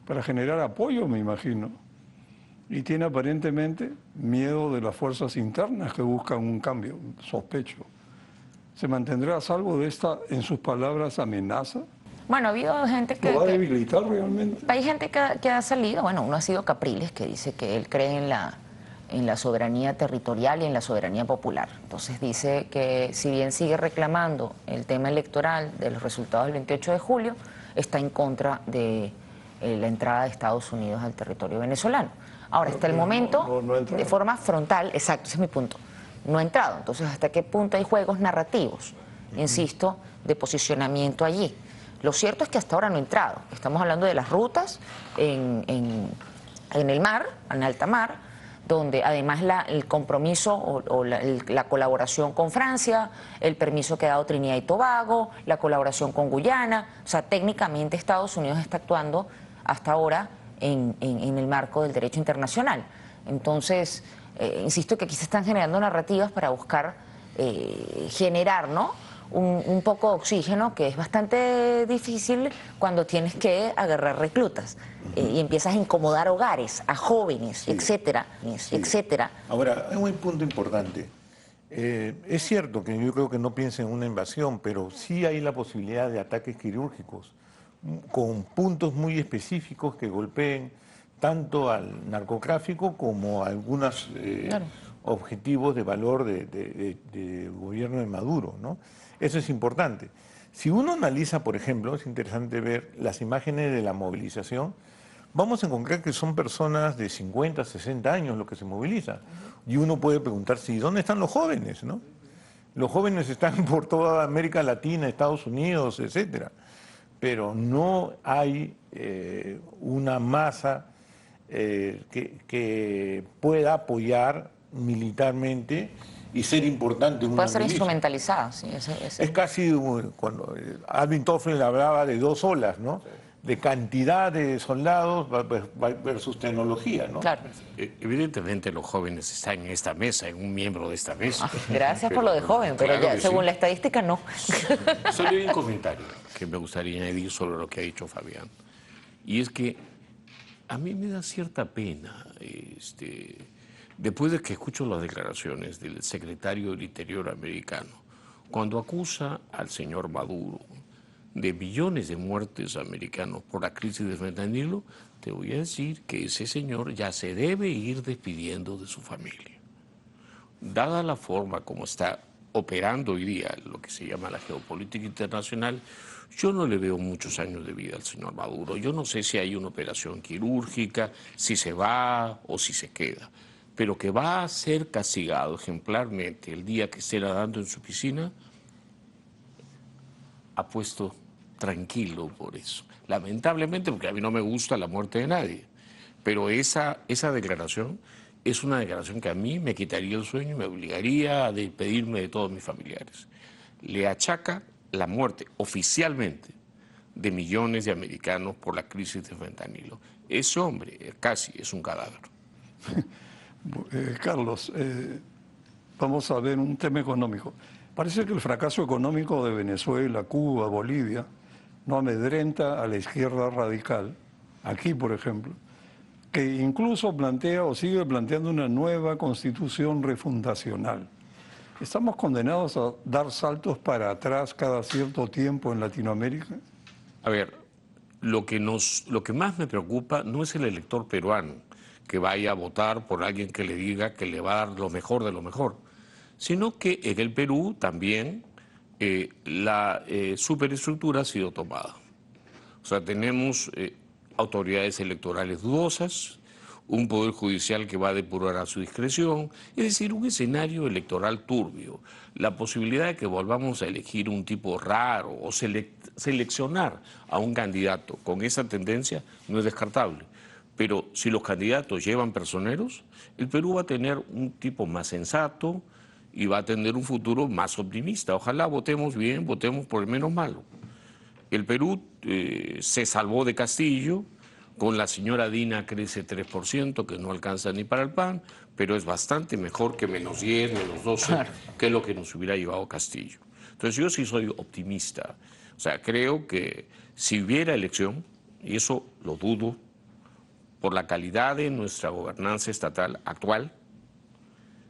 para generar apoyo, me imagino. Y tiene aparentemente miedo de las fuerzas internas que buscan un cambio, sospecho. ¿Se mantendrá a salvo de esta, en sus palabras, amenaza? Bueno, ha habido gente que... ¿Lo va a debilitar realmente? Hay gente que ha salido, bueno, uno ha sido Capriles, que dice que él cree en la soberanía territorial y en la soberanía popular. Entonces dice que si bien sigue reclamando el tema electoral de los resultados del 28 de julio, está en contra de la entrada de Estados Unidos al territorio venezolano. Ahora, hasta el momento, no ha entrado. de forma frontal, exacto, ese es mi punto, no ha entrado. Entonces, ¿hasta qué punto hay juegos narrativos, insisto, de posicionamiento allí? Lo cierto es que hasta ahora no ha entrado. Estamos hablando de las rutas en el mar, en alta mar, donde además el compromiso o la colaboración con Francia, el permiso que ha dado Trinidad y Tobago, la colaboración con Guyana, o sea, técnicamente Estados Unidos está actuando hasta ahora en el marco del derecho internacional. Entonces, insisto que aquí se están generando narrativas para buscar generar, ¿no?, un poco de oxígeno, que es bastante difícil cuando tienes que agarrar reclutas y empiezas a incomodar hogares, a jóvenes, Sí. etcétera, Sí. etcétera. Ahora, hay un punto importante. Es cierto que yo creo que no piensa en una invasión, pero sí hay la posibilidad de ataques quirúrgicos con puntos muy específicos que golpeen tanto al narcotráfico como a algunas Claro. objetivos de valor del gobierno de Maduro, ¿no? Eso es importante. Si uno analiza, por ejemplo, es interesante ver las imágenes de la movilización, vamos a encontrar que son personas de 50, 60 años los que se movilizan. Y uno puede preguntarse, ¿y dónde están los jóvenes, no? Los jóvenes están por toda América Latina, Estados Unidos, etcétera. Pero no hay una masa que pueda apoyar militarmente y ser importante en una Puede ser milicia. instrumentalizada, sí. Es casi cuando Alvin Toffler hablaba de dos olas, ¿no? De cantidad de soldados versus tecnología, ¿no? Claro. Evidentemente los jóvenes están en esta mesa, en un miembro de esta mesa. Gracias por lo de joven, pero claro ya, que según sí. la estadística no. Solo hay un comentario que me gustaría añadir sobre lo que ha dicho Fabián. Y es que a mí me da cierta pena, después de que escucho las declaraciones del secretario del Interior americano, cuando acusa al señor Maduro de millones de muertes americanos por la crisis de fentanilo, te voy a decir que ese señor ya se debe ir despidiendo de su familia. Dada la forma como está operando hoy día lo que se llama la geopolítica internacional, yo no le veo muchos años de vida al señor Maduro. Yo no sé si hay una operación quirúrgica, si se va o si se queda, pero que va a ser castigado ejemplarmente el día que esté nadando en su piscina, apuesto tranquilo por eso. Lamentablemente, porque a mí no me gusta la muerte de nadie, pero esa declaración es una declaración que a mí me quitaría el sueño y me obligaría a despedirme de todos mis familiares. Le achaca la muerte oficialmente de millones de americanos por la crisis de fentanilo. Ese hombre casi es un cadáver. Carlos, vamos a ver un tema económico. Parece que el fracaso económico de Venezuela, Cuba, Bolivia, no amedrenta a la izquierda radical, aquí por ejemplo, que incluso plantea o sigue planteando una nueva constitución refundacional. ¿Estamos condenados a dar saltos para atrás cada cierto tiempo en Latinoamérica? A ver, lo que más me preocupa no es el elector peruano que vaya a votar por alguien que le diga que le va a dar lo mejor de lo mejor, sino que en el Perú también la superestructura ha sido tomada. O sea, tenemos autoridades electorales dudosas, un poder judicial que va a depurar a su discreción, es decir, un escenario electoral turbio. La posibilidad de que volvamos a elegir un tipo raro o seleccionar a un candidato con esa tendencia no es descartable. Pero si los candidatos llevan personeros, el Perú va a tener un tipo más sensato y va a tener un futuro más optimista. Ojalá votemos bien, votemos por el menos malo. El Perú se salvó de Castillo, con la señora Dina crece 3%, que no alcanza ni para el pan, pero es bastante mejor que menos 10, menos 12, claro, que es lo que nos hubiera llevado Castillo. Entonces yo sí soy optimista. O sea, creo que si hubiera elección, y eso lo dudo, por la calidad de nuestra gobernanza estatal actual,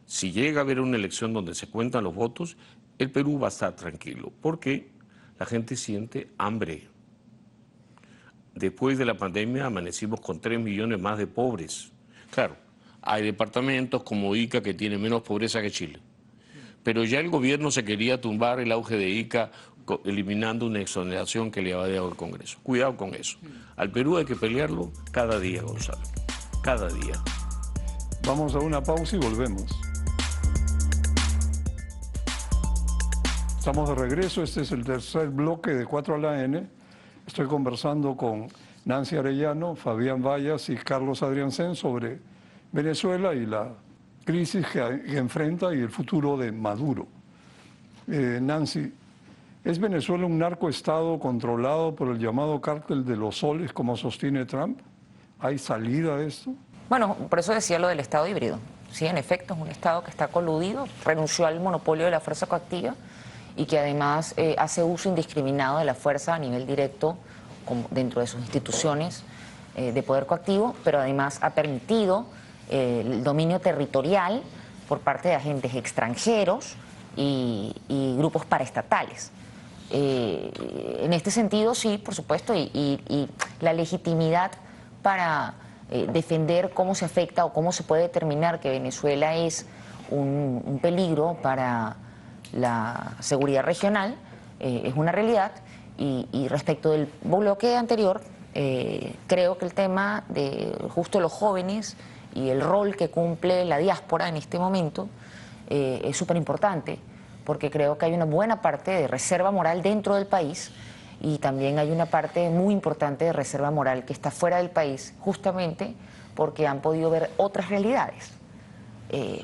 si llega a haber una elección donde se cuentan los votos, el Perú va a estar tranquilo, porque la gente siente hambre. Después de la pandemia amanecimos con 3 millones más de pobres. Claro, hay departamentos como Ica que tienen menos pobreza que Chile, pero ya el gobierno se quería tumbar el auge de Ica eliminando una exoneración que le había dado el Congreso. Cuidado con eso. Al Perú hay que pelearlo cada día, Gonzalo. Cada día. Vamos a una pausa y volvemos. Estamos de regreso. Este es el tercer bloque de 4 a la N. Estoy conversando con Nancy Arellano, Fabián Vallas y Carlos Adriancén sobre Venezuela y la crisis que enfrenta y el futuro de Maduro. Nancy, ¿es Venezuela un narcoestado controlado por el llamado cártel de los soles, como sostiene Trump? ¿Hay salida a esto? Bueno, por eso decía lo del estado híbrido. Sí, en efecto, es un estado que está coludido, renunció al monopolio de la fuerza coactiva y que además hace uso indiscriminado de la fuerza a nivel directo dentro de sus instituciones de poder coactivo, pero además ha permitido el dominio territorial por parte de agentes extranjeros y grupos paraestatales. En este sentido, sí, por supuesto, y la legitimidad para defender cómo se afecta o cómo se puede determinar que Venezuela es un peligro para la seguridad regional, es una realidad. Y respecto del bloque anterior, creo que el tema de justo los jóvenes y el rol que cumple la diáspora en este momento es súper importante, porque creo que hay una buena parte de reserva moral dentro del país y también hay una parte muy importante de reserva moral que está fuera del país, justamente porque han podido ver otras realidades,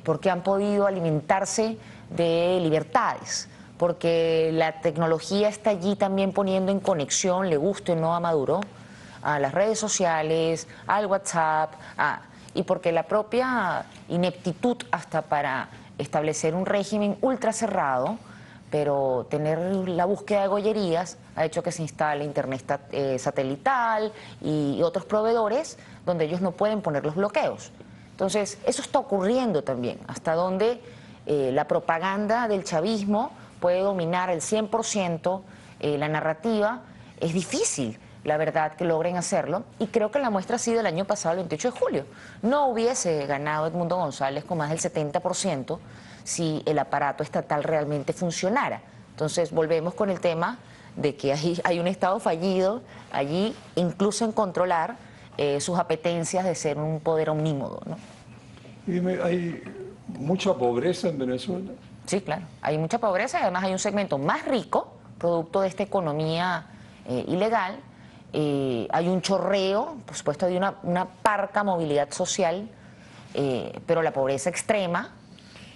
porque han podido alimentarse de libertades, porque la tecnología está allí también poniendo en conexión, le guste o no a Maduro, a las redes sociales, al WhatsApp, y porque la propia ineptitud hasta para establecer un régimen ultra cerrado, pero tener la búsqueda de gollerías ha hecho que se instale internet satelital y otros proveedores donde ellos no pueden poner los bloqueos. Entonces, eso está ocurriendo también, hasta donde la propaganda del chavismo puede dominar al 100% la narrativa. Es difícil, la verdad, que logren hacerlo, y creo que la muestra ha sido el año pasado, el 28 de julio. No hubiese ganado Edmundo González con más del 70% si el aparato estatal realmente funcionara. Entonces volvemos con el tema de que hay un Estado fallido allí, incluso en controlar sus apetencias de ser un poder omnímodo, ¿no? Y dime, ¿hay mucha pobreza en Venezuela? Sí, claro. Hay mucha pobreza y además hay un segmento más rico, producto de esta economía ilegal. Hay un chorreo, por supuesto, hay una parca movilidad social, pero la pobreza extrema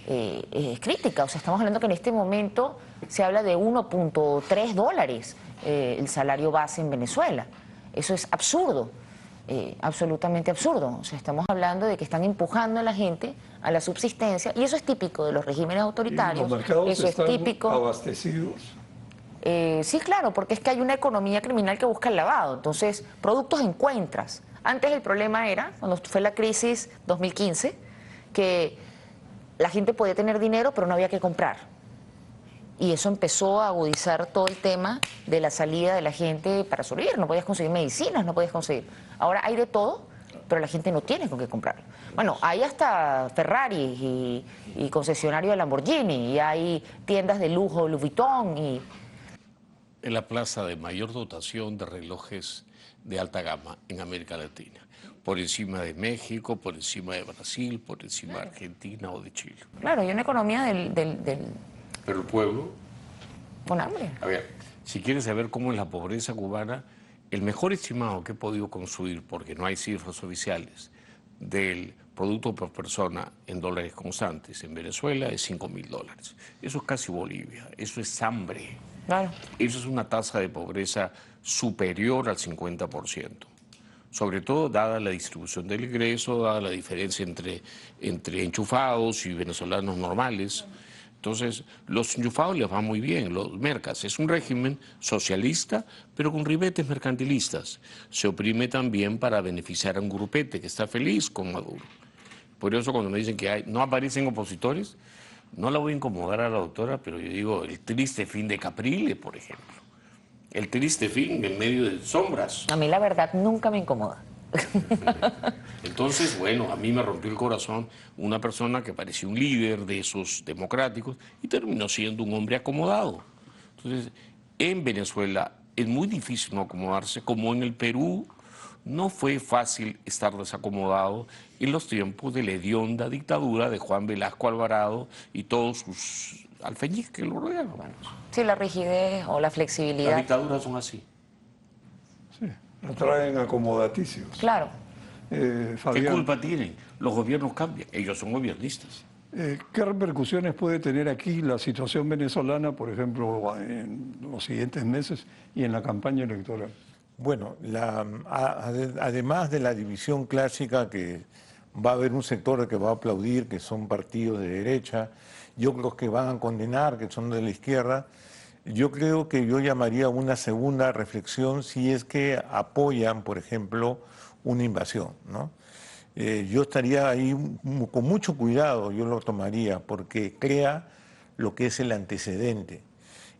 es crítica. O sea, estamos hablando que en este momento se habla de $1.3 el salario base en Venezuela. Eso es absurdo, absolutamente absurdo. O sea, estamos hablando de que están empujando a la gente a la subsistencia, y eso es típico de los regímenes autoritarios. ¿Y los mercados eso están es típico. abastecidos? Sí, claro, porque es que hay una economía criminal que busca el lavado. Entonces, productos encuentras. Antes el problema era, cuando fue la crisis 2015, que la gente podía tener dinero, pero no había que comprar. Y eso empezó a agudizar todo el tema de la salida de la gente para sobrevivir. No podías conseguir medicinas, no podías conseguir. Ahora hay de todo, pero la gente no tiene con qué comprar. Bueno, hay hasta Ferrari y concesionarios de Lamborghini, y hay tiendas de lujo, Louis Vuitton y... Es la plaza de mayor dotación de relojes de alta gama en América Latina, por encima de México, por encima de Brasil, por encima de Argentina o de Chile. Claro, hay una economía Pero el pueblo, con hambre. a ver, si quieres saber cómo es la pobreza cubana, el mejor estimado que he podido construir, porque no hay cifras oficiales, del producto por persona en dólares constantes en Venezuela es $5.000. Eso es casi Bolivia, eso es hambre. Claro. Eso es una tasa de pobreza superior al 50%, sobre todo dada la distribución del ingreso, dada la diferencia entre enchufados y venezolanos normales. Entonces, los enchufados les va muy bien, los mercas. Es un régimen socialista, pero con ribetes mercantilistas. Se oprime también para beneficiar a un grupete que está feliz con Maduro. Por eso cuando me dicen que no aparecen opositores, no la voy a incomodar a la doctora, pero yo digo el triste fin de Caprile, por ejemplo. El triste fin en medio de sombras. A mí la verdad nunca me incomoda. Entonces, bueno, a mí me rompió el corazón una persona que parecía un líder de esos democráticos y terminó siendo un hombre acomodado. Entonces, en Venezuela es muy difícil no acomodarse, como en el Perú no fue fácil estar desacomodado en los tiempos de la hedionda dictadura de Juan Velasco Alvarado y todos sus alfeñiques que lo rodean. Sí, la rigidez o la flexibilidad. Las dictaduras son así. Sí, lo traen acomodatísimos. Claro. Fabián, ¿Qué culpa tienen? Los gobiernos cambian, ellos son gobiernistas. ¿qué repercusiones puede tener aquí la situación venezolana, por ejemplo, en los siguientes meses y en la campaña electoral? Bueno, además de la división clásica, que va a haber un sector que va a aplaudir, que son partidos de derecha, y otros que van a condenar, que son de la izquierda, yo creo que yo llamaría a una segunda reflexión si es que apoyan, por ejemplo, una invasión, ¿no? Yo estaría ahí con mucho cuidado, yo lo tomaría, porque crea lo que es el antecedente.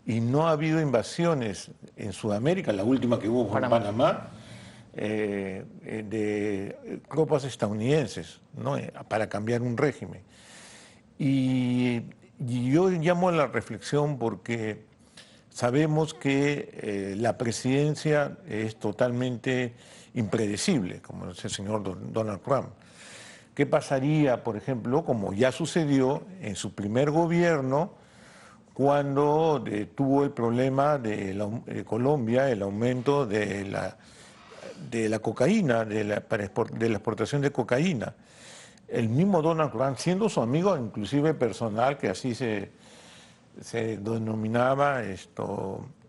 Y no ha habido invasiones en Sudamérica, la última que hubo fue en Panamá, de tropas estadounidenses, ¿no? Para cambiar un régimen. Y yo llamo a la reflexión porque sabemos que la presidencia es totalmente impredecible, como dice el señor Donald Trump. ¿Qué pasaría, por ejemplo, como ya sucedió en su primer gobierno, cuando tuvo el problema de Colombia, el aumento de la cocaína, de la exportación de cocaína? El mismo Donald Trump, siendo su amigo inclusive personal, que así se denominaba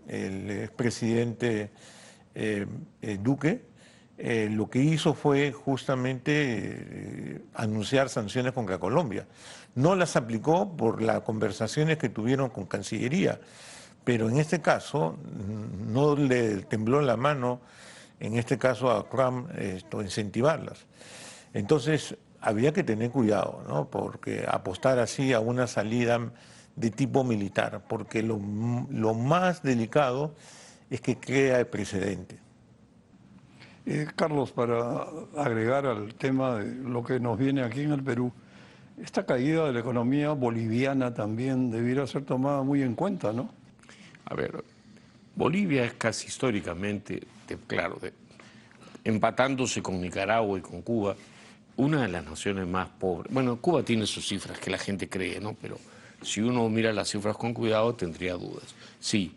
el expresidente Duque, lo que hizo fue justamente anunciar sanciones contra Colombia. No las aplicó por las conversaciones que tuvieron con Cancillería, pero en este caso no le tembló la mano, en este caso a Trump, incentivarlas. Entonces había que tener cuidado, ¿no? Porque apostar así a una salida de tipo militar, porque lo más delicado es que crea el precedente. Carlos, para agregar al tema de lo que nos viene aquí en el Perú, esta caída de la economía boliviana también debiera ser tomada muy en cuenta, ¿no? A ver, Bolivia es casi históricamente, claro, empatándose con Nicaragua y con Cuba, una de las naciones más pobres. Bueno, Cuba tiene sus cifras que la gente cree, ¿no? Pero si uno mira las cifras con cuidado tendría dudas. Sí,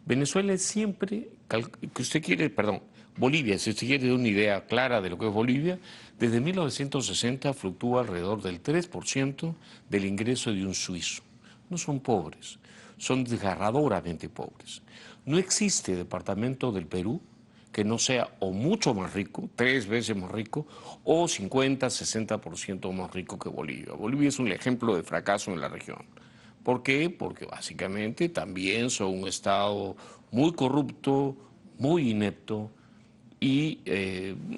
Venezuela es siempre, que usted quiere, perdón, Bolivia, si usted quiere una idea clara de lo que es Bolivia, desde 1960 fluctúa alrededor del 3% del ingreso de un suizo. No son pobres, son desgarradoramente pobres. No existe departamento del Perú que no sea o mucho más rico, 3 veces más rico, o 50, 60% más rico que Bolivia. Bolivia es un ejemplo de fracaso en la región. ¿Por qué? Porque básicamente también son un Estado muy corrupto, muy inepto, y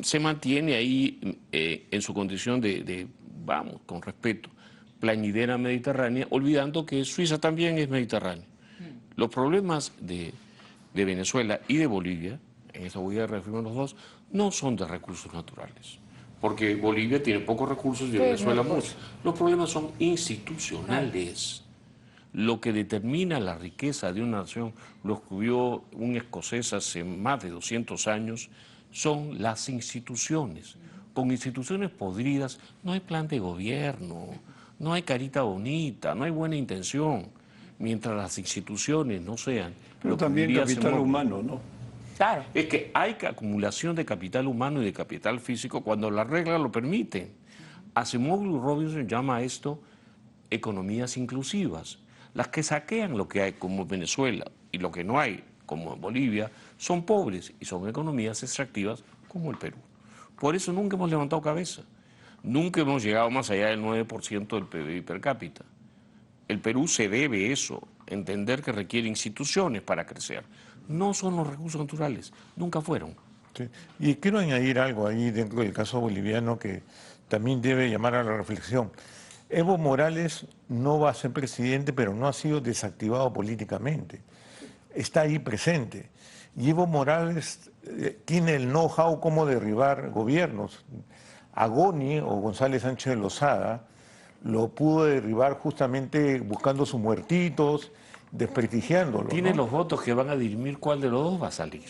se mantiene ahí en su condición vamos, con respeto, plañidera mediterránea, olvidando que Suiza también es mediterránea. Los problemas de Venezuela y de Bolivia, en eso voy a referirme a los dos, no son de recursos naturales, porque Bolivia tiene pocos recursos y Venezuela muchos. Los problemas son institucionales. Lo que determina la riqueza de una nación, lo escribió un escocés hace más de 200 años, son las instituciones. Con instituciones podridas no hay plan de gobierno, no hay carita bonita, no hay buena intención. Mientras las instituciones no sean... Pero también capital humano, ¿no? Claro. Es que hay acumulación de capital humano y de capital físico cuando las reglas lo permiten. Asimov y Robinson llama a esto economías inclusivas. Las que saquean lo que hay, como Venezuela, y lo que no hay, como en Bolivia, son pobres y son economías extractivas, como el Perú. Por eso nunca hemos levantado cabeza. Nunca hemos llegado más allá del 9% del PBI per cápita. El Perú se debe eso, entender que requiere instituciones para crecer. No son los recursos naturales, nunca fueron. Sí. Y quiero añadir algo ahí dentro del caso boliviano que también debe llamar a la reflexión. Evo Morales no va a ser presidente, pero no ha sido desactivado políticamente. Está ahí presente. Y Evo Morales tiene el know-how cómo derribar gobiernos. Agoni o González Sánchez de Lozada lo pudo derribar justamente buscando sus muertitos, desprestigiándolo. Tiene ¿no? los votos que van a dirimir cuál de los dos va a salir.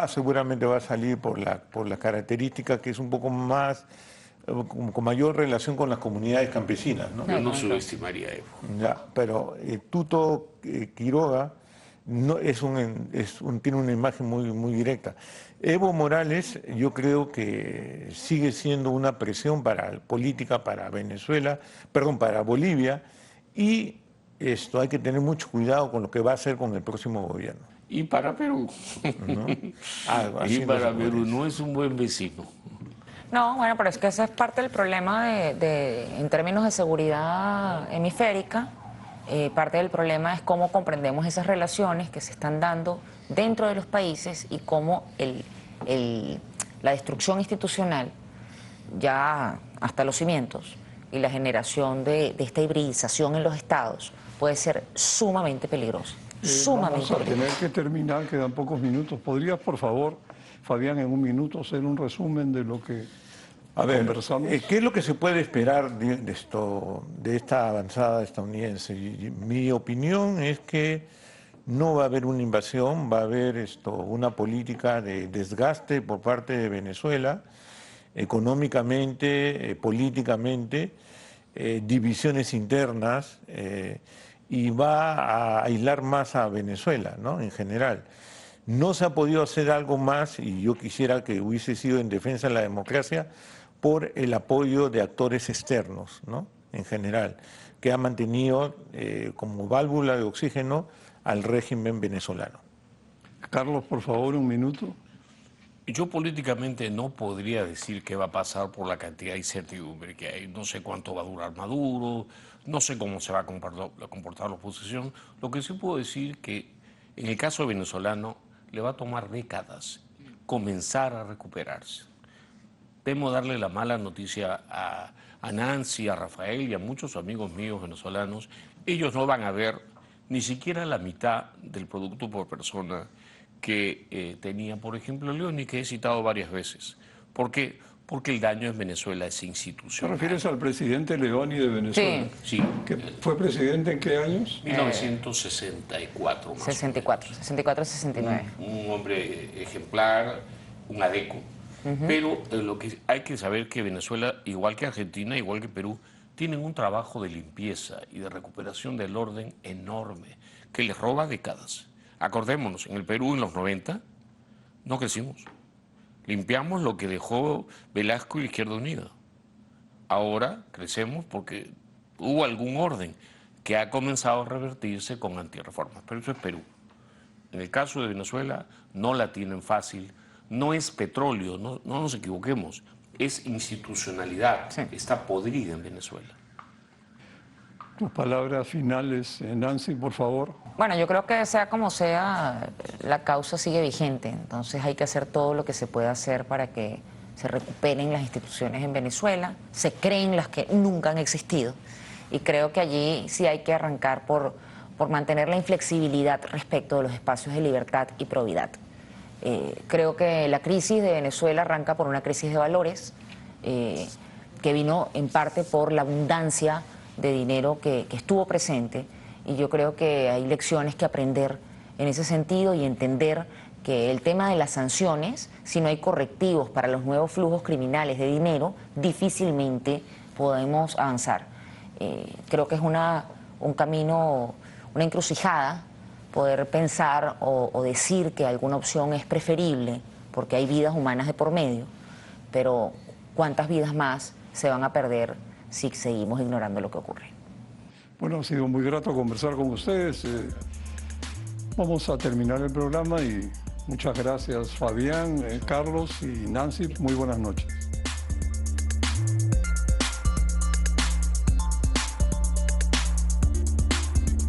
Seguramente va a salir por la característica que es un poco más, con mayor relación con las comunidades campesinas, ¿no? Yo no subestimaría a Evo. Ya, pero Tuto Quiroga no, tiene una imagen muy directa. Evo Morales yo creo que sigue siendo una presión política para Venezuela, perdón, para Bolivia, y hay que tener mucho cuidado con lo que va a hacer con el próximo gobierno. Y para Perú. ¿No? Y para Perú no es un buen vecino. No, bueno, pero es que ese es parte del problema en términos de seguridad hemisférica. Parte del problema es cómo comprendemos esas relaciones que se están dando dentro de los países y cómo la destrucción institucional, ya hasta los cimientos, y la generación de esta hibridización en los estados puede ser sumamente peligrosa. Vamos a tener que terminar, quedan pocos minutos. ¿Podrías, por favor, Fabián, en un minuto hacer un resumen de lo que A ver, conversamos. ¿qué es lo que se puede esperar de esta avanzada estadounidense? Mi opinión es que no va a haber una invasión, va a haber una política de desgaste por parte de Venezuela, económicamente, políticamente, divisiones internas, y va a aislar más a Venezuela, ¿no? En general. No se ha podido hacer algo más, y yo quisiera que hubiese sido en defensa de la democracia, por el apoyo de actores externos, ¿no? En general, que ha mantenido como válvula de oxígeno al régimen venezolano. Carlos, por favor, un minuto. Yo políticamente no podría decir qué va a pasar por la cantidad de incertidumbre que hay. No sé cuánto va a durar Maduro, no sé cómo se va a comportar la oposición. Lo que sí puedo decir que en el caso venezolano le va a tomar décadas comenzar a recuperarse. Temo darle la mala noticia a Nancy, a Rafael y a muchos amigos míos venezolanos. Ellos no van a ver ni siquiera la mitad del producto por persona que tenía, por ejemplo, León, y que he citado varias veces. ¿Por qué? Porque el daño en Venezuela es ¿Te institucional. refieres al presidente Leoni de Venezuela? Sí. ¿Que fue presidente en qué años? 1964 más 64, 64, 69. un hombre ejemplar, un adeco. Pero lo que hay que saber que Venezuela, igual que Argentina, igual que Perú, tienen un trabajo de limpieza y de recuperación del orden enorme, que les roba décadas. Acordémonos, en el Perú en los 90 no crecimos. Limpiamos lo que dejó Velasco y la Izquierda Unida. Ahora crecemos porque hubo algún orden que ha comenzado a revertirse con antirreformas. Pero eso es Perú. En el caso de Venezuela no la tienen fácil. No es petróleo, no nos equivoquemos. Es institucionalidad. Sí. Está podrida en Venezuela. Tus palabras finales, Nancy, por favor. Bueno, yo creo que sea como sea, la causa sigue vigente, entonces hay que hacer todo lo que se pueda hacer para que se recuperen las instituciones en Venezuela, se creen las que nunca han existido, y creo que allí sí hay que arrancar por mantener la inflexibilidad respecto de los espacios de libertad y probidad. Creo que la crisis de Venezuela arranca por una crisis de valores que vino en parte por la abundancia de dinero que estuvo presente, y yo creo que hay lecciones que aprender en ese sentido y entender que el tema de las sanciones, si no hay correctivos para los nuevos flujos criminales de dinero, difícilmente podemos avanzar. Creo que es un camino, una encrucijada, poder pensar o decir que alguna opción es preferible porque hay vidas humanas de por medio, pero ¿cuántas vidas más se van a perder si seguimos ignorando lo que ocurre? Bueno, ha sido muy grato conversar con ustedes. Vamos a terminar el programa y muchas gracias, Fabián, Carlos y Nancy. Muy buenas noches.